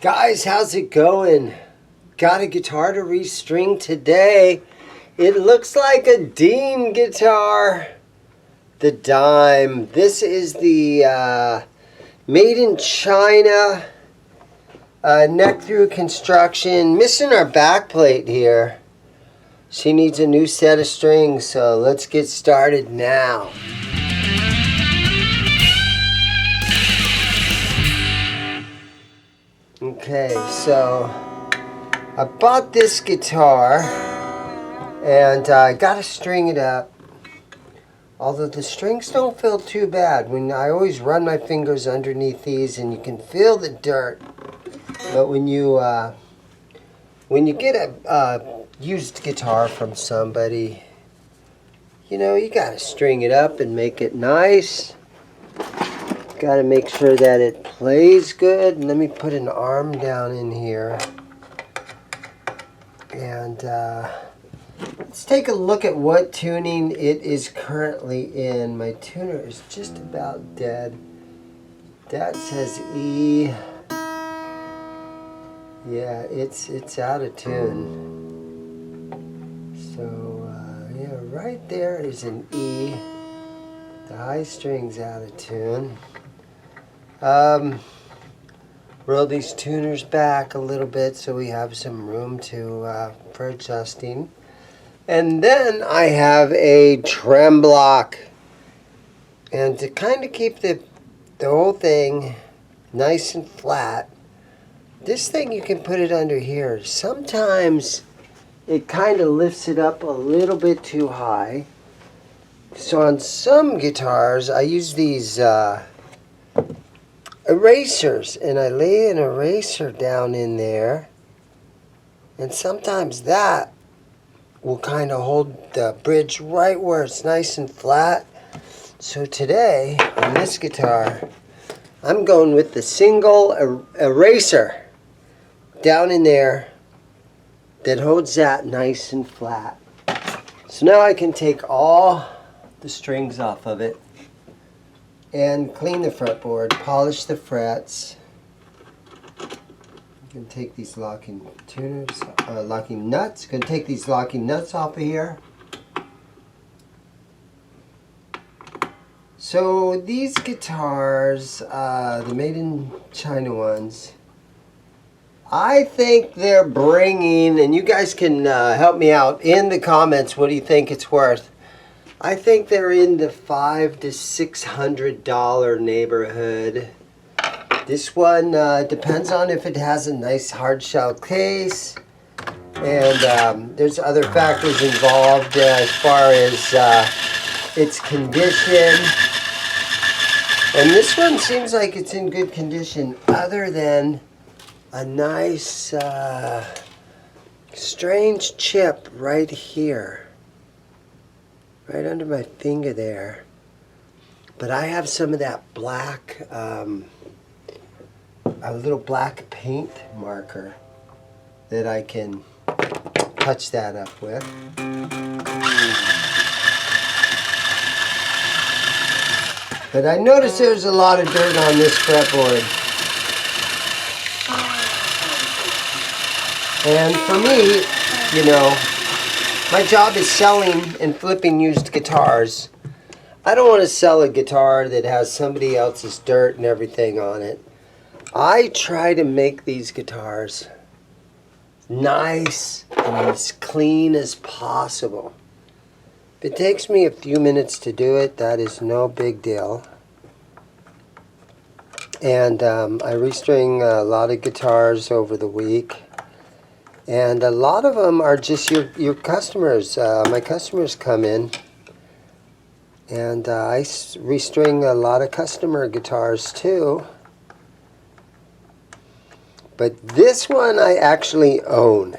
Guys, how's it going? Got a guitar to restring today. It looks like a Dean guitar. The Dime. This is the made in China neck through construction. Missing our back plate here. She needs a new set of strings, so let's get started now. Okay, so I bought this guitar and I gotta string it up. Although the strings don't feel too bad. I always run my fingers underneath these and you can feel the dirt. But when you get a used guitar from somebody, you know, you gotta string it up and make it nice. Got to make sure that it plays good. Let me put an arm down in here. And let's take a look at what tuning it is currently in. My tuner is just about dead. That says E. Yeah, it's out of tune. So yeah, right there is an E. The high string's out of tune. Roll these tuners back a little bit so we have some room for adjusting. And then I have a trem block. And to kind of keep the whole thing nice and flat, this thing you can put it under here. Sometimes it kind of lifts it up a little bit too high. So on some guitars I use these erasers, and I lay an eraser down in there, and sometimes that will kind of hold the bridge right where it's nice and flat. So today on this guitar I'm going with the single eraser down in there that holds that nice and flat. So now I can take all the strings off of it and clean the fretboard, polish the frets. I'm going to take these locking nuts. Going to take these locking nuts off of here. So these guitars, the made in China ones, I think they're bringing, and you guys can help me out in the comments, what do you think it's worth? I think they're in the $500 to $600 neighborhood. This one depends on if it has a nice hard shell case, and there's other factors involved as far as its condition. And this one seems like it's in good condition, other than a nice strange chip right here. Right under my finger there. But I have some of that black, a little black paint marker that I can touch that up with. But I notice there's a lot of dirt on this fretboard. And for me, you know, my job is selling and flipping used guitars. I don't want to sell a guitar that has somebody else's dirt and everything on it. I try to make these guitars nice and as clean as possible. If it takes me a few minutes to do it, that is no big deal. And I restring a lot of guitars over the week. And a lot of them are just your customers. My customers come in, and I restring a lot of customer guitars too. But this one I actually own.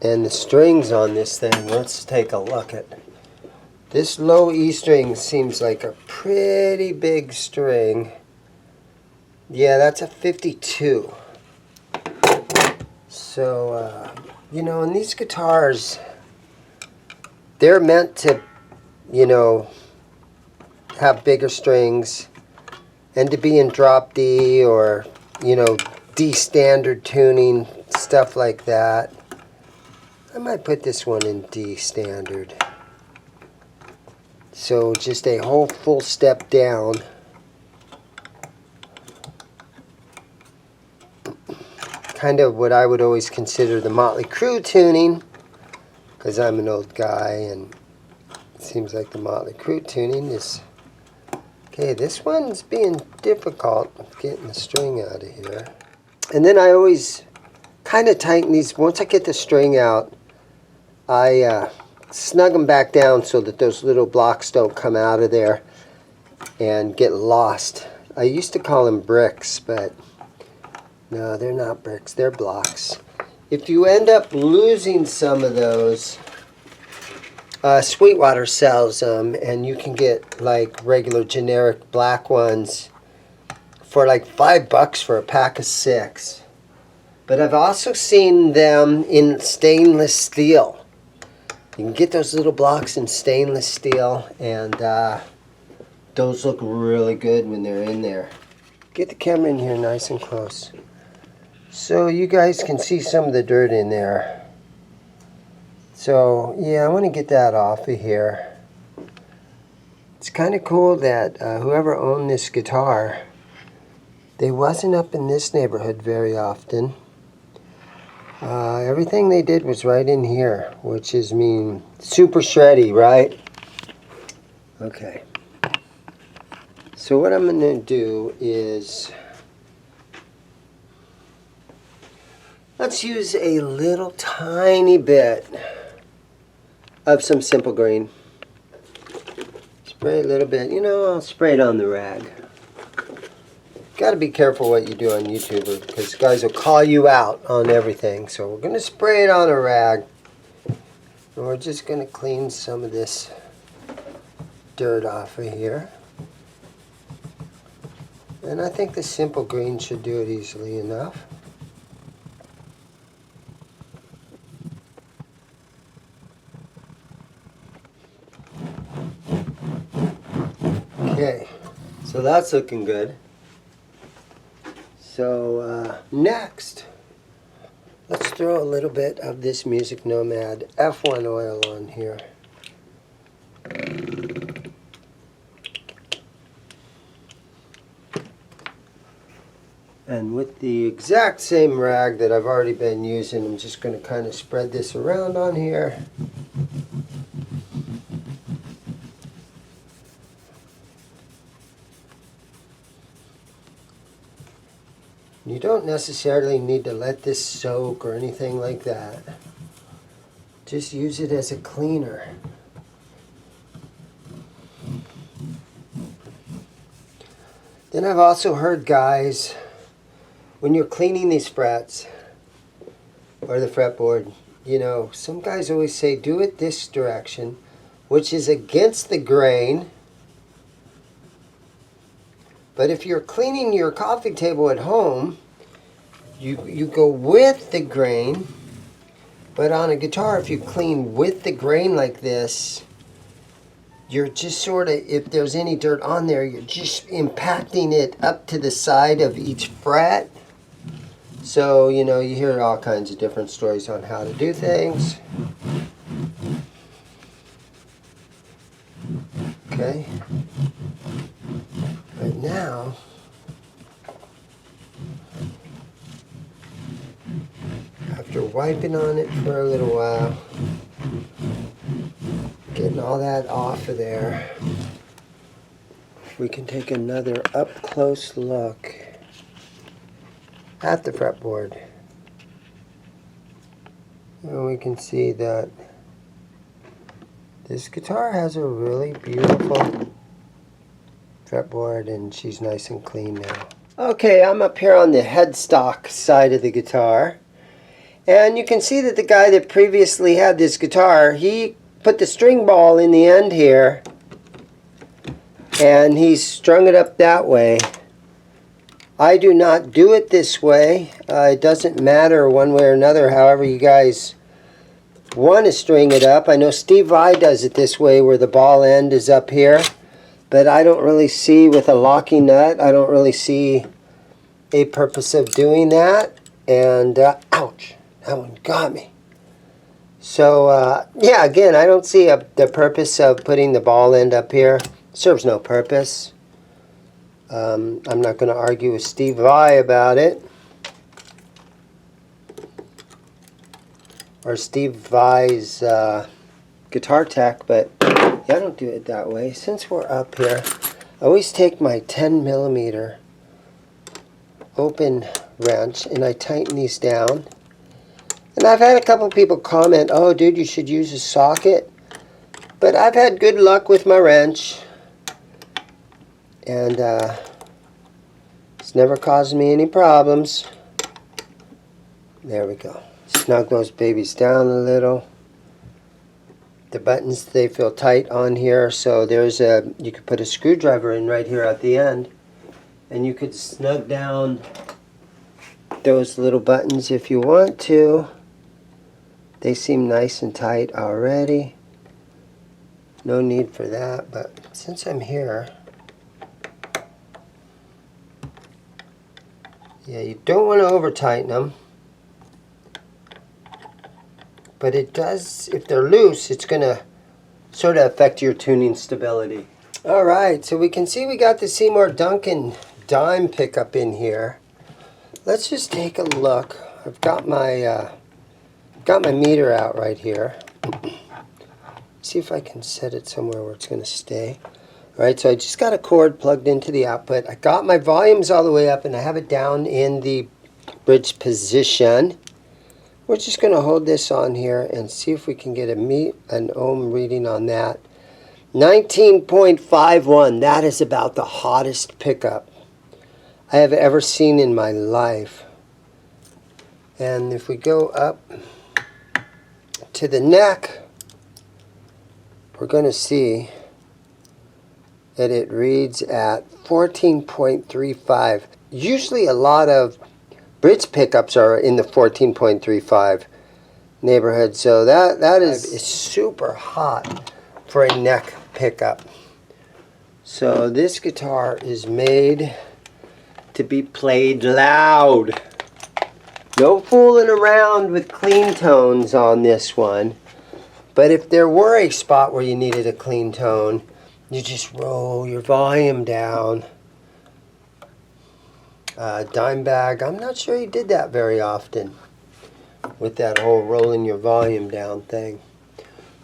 And the strings on this thing, let's take a look at. This low E string seems like a pretty big string. Yeah, that's a 52. So, you know, and these guitars, they're meant to, you know, have bigger strings and to be in drop D or, you know, D standard tuning, stuff like that. I might put this one in D standard. So just a whole full step down. Kind of what I would always consider the Motley Crue tuning, because I'm an old guy and it seems like the Motley Crue tuning is... Okay, this one's being difficult getting the string out of here. And then I always kind of tighten these. Once I get the string out, I snug them back down so that those little blocks don't come out of there and get lost. I used to call them bricks, but no, they're not bricks, they're blocks. If you end up losing some of those, Sweetwater sells them, and you can get like regular generic black ones for like $5 for a pack of 6. But I've also seen them in stainless steel. You can get those little blocks in stainless steel, and those look really good when they're in there. Get the camera in here nice and close so you guys can see some of the dirt in there. So yeah, I want to get that off of here. It's kind of cool that whoever owned this guitar, they wasn't up in this neighborhood very often. Everything they did was right in here, which is super shreddy, right? Okay. So what I'm going to do is, let's use a little tiny bit of some simple green. Spray a little bit. You know, I'll spray it on the rag. Got to be careful what you do on YouTube, because guys will call you out on everything. So we're going to spray it on a rag. And we're just going to clean some of this dirt off of here. And I think the simple green should do it easily enough. Okay, so that's looking good. So next, let's throw a little bit of this Music Nomad F1 oil on here. And with the exact same rag that I've already been using, I'm just going to kind of spread this around on here. You don't necessarily need to let this soak or anything like that. Just use it as a cleaner. Then I've also heard guys, when you're cleaning these frets or the fretboard, you know, some guys always say do it this direction, which is against the grain. But if you're cleaning your coffee table at home, you go with the grain. But on a guitar, if you clean with the grain like this, you're just sort of, if there's any dirt on there, you're just impacting it up to the side of each fret. So, you know, you hear all kinds of different stories on how to do things. Okay. But now, after wiping on it for a little while, getting all that off of there, we can take another up-close look at the fretboard. And we can see that this guitar has a really beautiful fretboard, and she's nice and clean now. Okay, I'm up here on the headstock side of the guitar, and you can see that the guy that previously had this guitar, he put the string ball in the end here, and he strung it up that way. I do not do it this way. It doesn't matter one way or another, however you guys want to string it up. I know Steve Vai does it this way, where the ball end is up here. But I don't really see, with a locking nut, I don't really see a purpose of doing that. And, ouch, that one got me. So, yeah, again, I don't see the purpose of putting the ball end up here. Serves no purpose. I'm not going to argue with Steve Vai about it. Or Steve Vai's guitar tech, but yeah, I don't do it that way. Since we're up here, I always take my 10mm open wrench and I tighten these down. And I've had a couple people comment, oh dude, you should use a socket. But I've had good luck with my wrench. And it's never caused me any problems. There we go. Snug those babies down a little. The buttons, they feel tight on here, so there's you could put a screwdriver in right here at the end, and you could snug down those little buttons if you want to. They seem nice and tight already. No need for that, but since I'm here, yeah, you don't want to over tighten them. But it does, if they're loose, it's going to sort of affect your tuning stability. Alright, so we can see we got the Seymour Duncan dime pickup in here. Let's just take a look. I've got my meter out right here. See if I can set it somewhere where it's going to stay. Alright, so I just got a cord plugged into the output. I got my volumes all the way up and I have it down in the bridge position. We're just going to hold this on here and see if we can get an ohm reading on that. 19.51, that is about the hottest pickup I have ever seen in my life. And if we go up to the neck, we're going to see that it reads at 14.35. Usually a lot of bridge pickups are in the 14.35 neighborhood, so that is super hot for a neck pickup. So this guitar is made to be played loud. No fooling around with clean tones on this one. But if there were a spot where you needed a clean tone, you just roll your volume down. Dimebag, I'm not sure he did that very often with that whole rolling your volume down thing.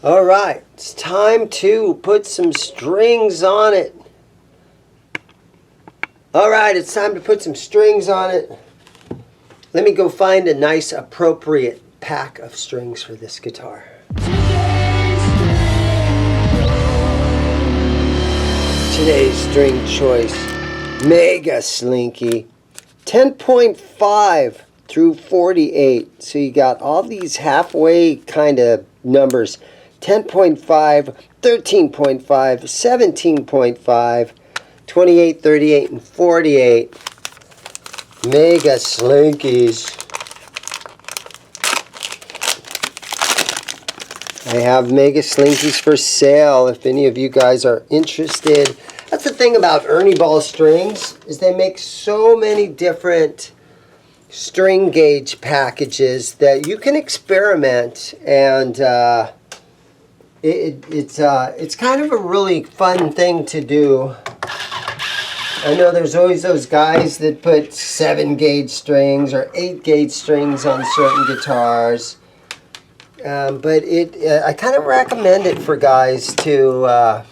Alright, it's time to put some strings on it. Alright, it's time to put some strings on it. Let me go find a nice appropriate pack of strings for this guitar. Today's string choice, Mega Slinky. 10.5 through 48. So you got all these halfway kind of numbers. 10.5, 13.5, 17.5, 28, 38, and 48. Mega Slinkies. I have Mega Slinkies for sale if any of you guys are interested. That's the thing about Ernie Ball strings, is they make so many different string gauge packages that you can experiment, and it's kind of a really fun thing to do. I know there's always those guys that put 7-gauge strings or 8-gauge strings on certain guitars, but I kind of recommend it for guys to,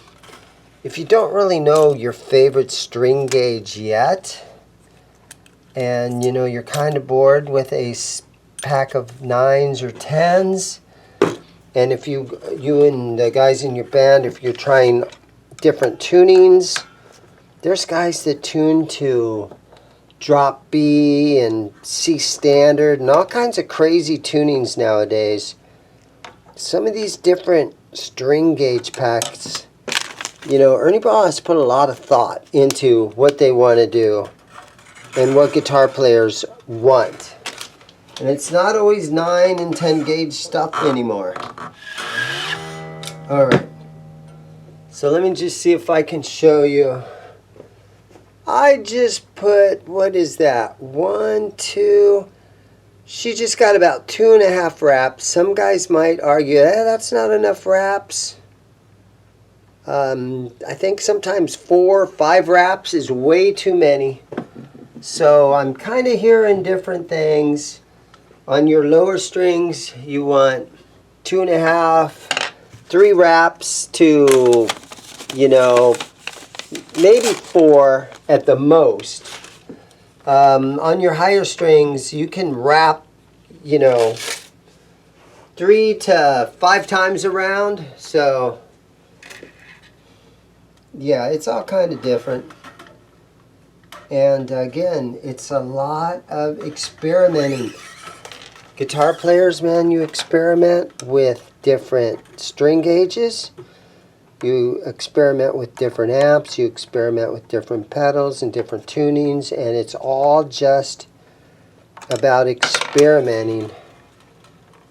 if you don't really know your favorite string gauge yet, and you know you're kind of bored with a pack of 9s or 10s, and if you and the guys in your band, if you're trying different tunings, there's guys that tune to drop B and C standard and all kinds of crazy tunings nowadays. Some of these different string gauge packs, you know, Ernie Ball has put a lot of thought into what they want to do and what guitar players want. And it's not always 9 and 10 gauge stuff anymore. Alright. So let me just see if I can show you. I just put, what is that? 1, 2. She just got about 2.5 wraps. Some guys might argue, that's not enough wraps. I think sometimes 4 or 5 wraps is way too many. So I'm kind of hearing different things. On your lower strings, you want 2.5, 3 wraps to, you know, maybe 4 at the most. On your higher strings, you can wrap, you know, 3 to 5 times around. So, yeah, it's all kind of different. And again, it's a lot of experimenting. Guitar players, man, you experiment with different string gauges. You experiment with different amps, you experiment with different pedals and different tunings, and it's all just about experimenting.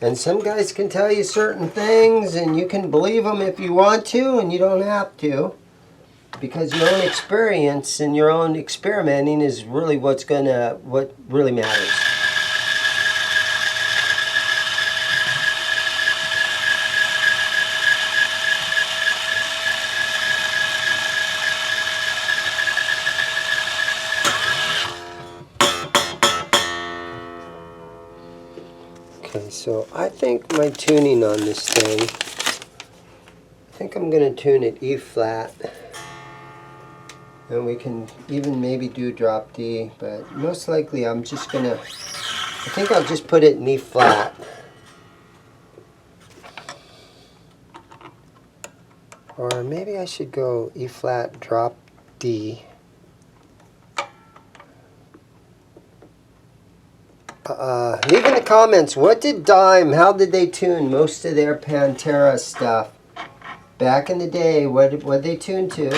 And some guys can tell you certain things, and you can believe them if you want to, and you don't have to. Because your own experience and your own experimenting is really what really matters. Okay, so I think my tuning on this thing, I think I'm going to tune it E flat. And we can even maybe do drop D, but most likely I'm just going to, I think I'll just put it in E flat. Or maybe I should go E flat, drop D. Leave in the comments, what did Dime, how did they tune most of their Pantera stuff? Back in the day, what did they tune to?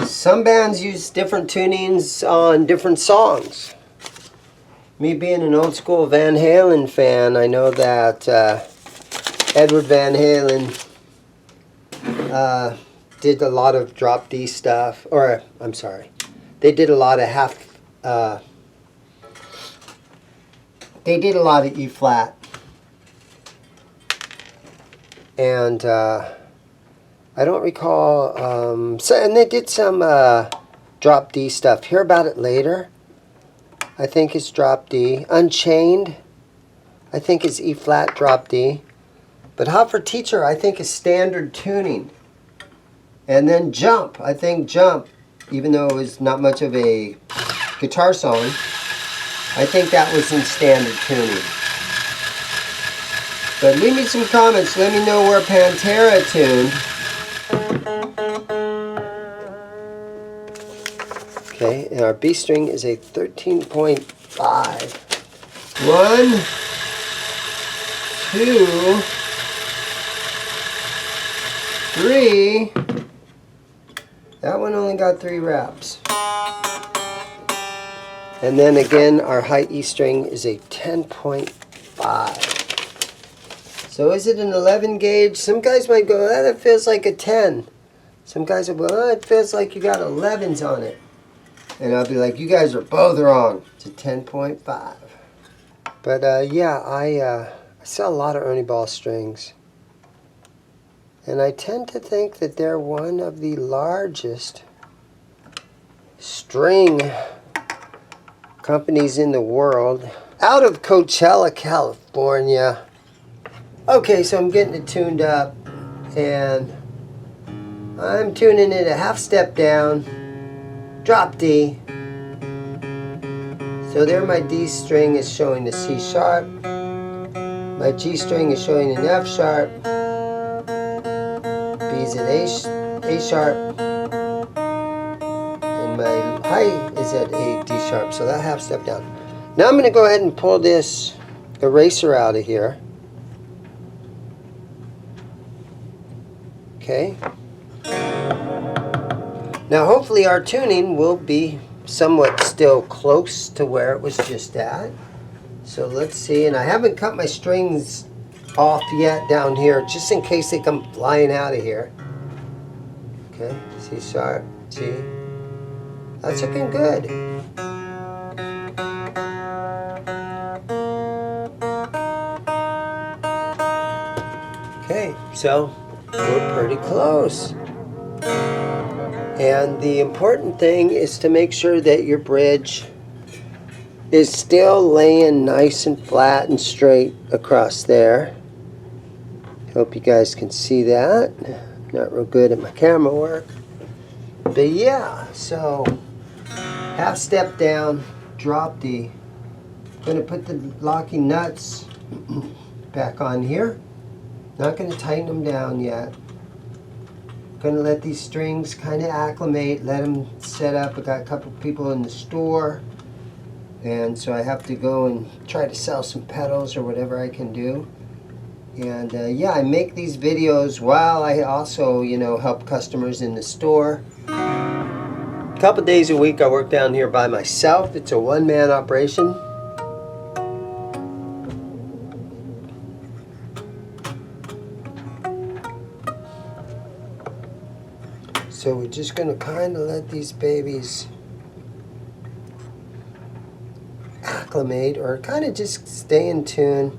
Some bands use different tunings on different songs. Me being an old school Van Halen fan, I know that Edward Van Halen did a lot of drop D stuff, or I'm sorry, they did a lot of they did a lot of E flat. And I don't recall, and they did some drop D stuff. Hear about it later. I think it's drop D. Unchained, I think is E flat, drop D. But Hot for Teacher, I think is standard tuning. And then Jump, I think Jump, even though it was not much of a guitar song, I think that was in standard tuning. But leave me some comments, let me know where Pantera tuned. Okay, and our B string is a 13.5. 1, 2, 3. That one only got 3 wraps. And then again, our high E string is a 10.5. So is it an 11 gauge? Some guys might go, that feels like a 10. Some guys will go, it feels like you got 11s on it. And I'll be like, you guys are both wrong. It's a 10.5. But yeah, I sell a lot of Ernie Ball strings. And I tend to think that they're one of the largest string companies in the world. Out of Coachella, California. Okay, so I'm getting it tuned up. And I'm tuning it a half step down. Drop D. So there my D string is showing the C sharp. My G string is showing an F sharp. B is an A sharp. And my high is at a D sharp. So that half step down. Now I'm going to go ahead and pull this eraser out of here. Okay. Now hopefully our tuning will be somewhat still close to where it was just at. So let's see, and I haven't cut my strings off yet down here, just in case they come flying out of here. Okay, C sharp, G. That's looking good. Okay, so we're pretty close. And the important thing is to make sure that your bridge is still laying nice and flat and straight across there. Hope you guys can see that. Not real good at my camera work. But yeah, so half step down, drop D. Going to put the locking nuts back on here. Not going to tighten them down yet. Going to let these strings kind of acclimate, let them set up. I got a couple people in the store, and so I have to go and try to sell some pedals or whatever I can do. And yeah, I make these videos while I also, you know, help customers in the store. A couple days a week I work down here by myself. It's a one-man operation. So we're just going to kind of let these babies acclimate, or kind of just stay in tune.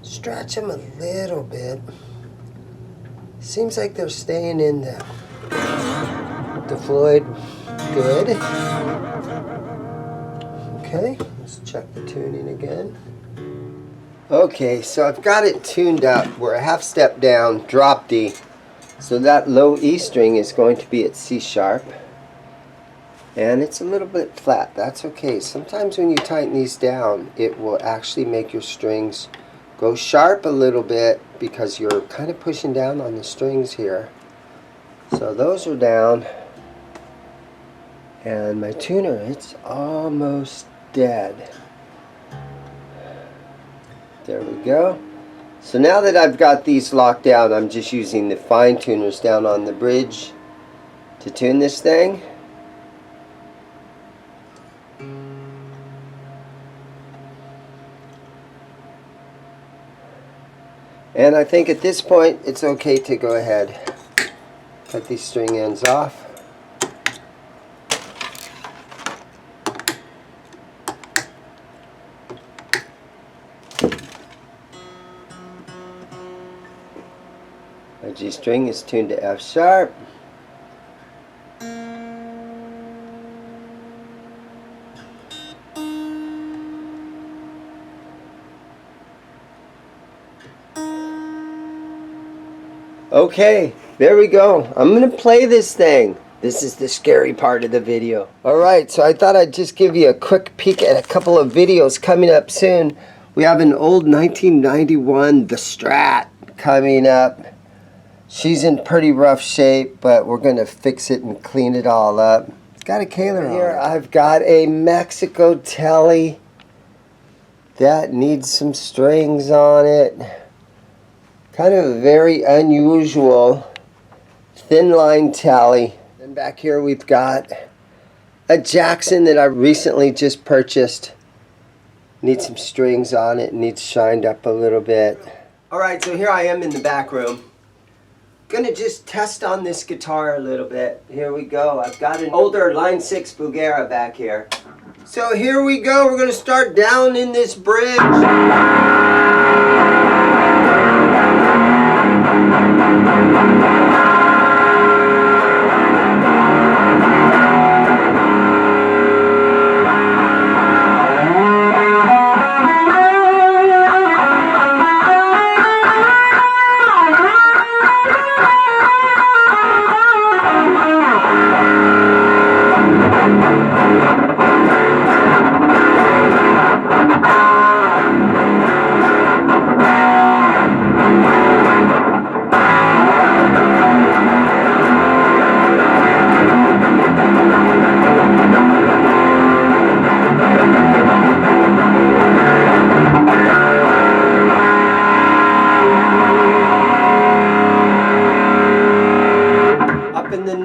Stretch them a little bit. Seems like they're staying in the Floyd good. Okay, let's check the tuning again. Okay, so I've got it tuned up. We're a half step down, drop D. So that low E string is going to be at C sharp. And it's a little bit flat. That's okay. Sometimes when you tighten these down, it will actually make your strings go sharp a little bit because you're kind of pushing down on the strings here. So those are down. And my tuner, it's almost dead. There we go. So now that I've got these locked down, I'm just using the fine tuners down on the bridge to tune this thing. And I think at this point it's okay to go ahead, cut these string ends off. My G string is tuned to F sharp. Okay, there we go. I'm going to play this thing. This is the scary part of the video. Alright, so I thought I'd just give you a quick peek at a couple of videos coming up soon. We have an old 1991 The Strat coming up. She's in pretty rough shape, but we're going to fix it and clean it all up. It's got a Kaler here. I've got a Mexico Telly that needs some strings on it. Kind of a very unusual thin line tally. And back here we've got a Jackson that I recently just purchased. Needs some strings on it, needs shined up a little bit. Alright, so here I am in the back room. Gonna just test on this guitar a little bit. Here we go. I've got an older Line 6 Bugera back here. So here we go. We're gonna start down in this bridge.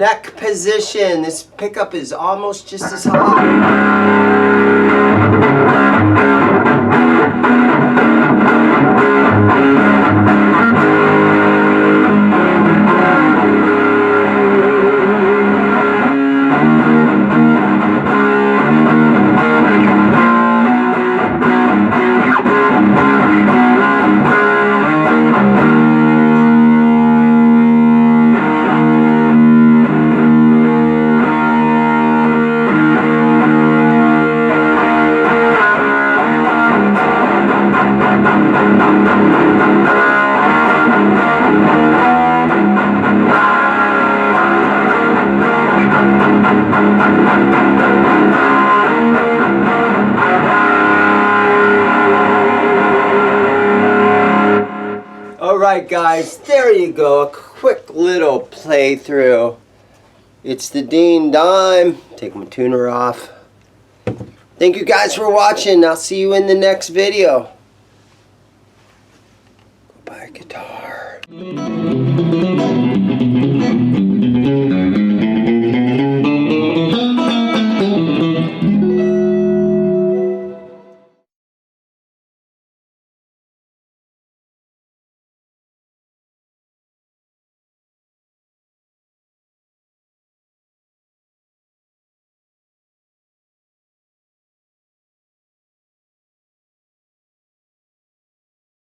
neck position. This pickup is almost just as Alright guys, there you go, a quick little playthrough. It's the Dean Dime. Take my tuner off. Thank you guys for watching. I'll see you in the next video. Go buy a guitar.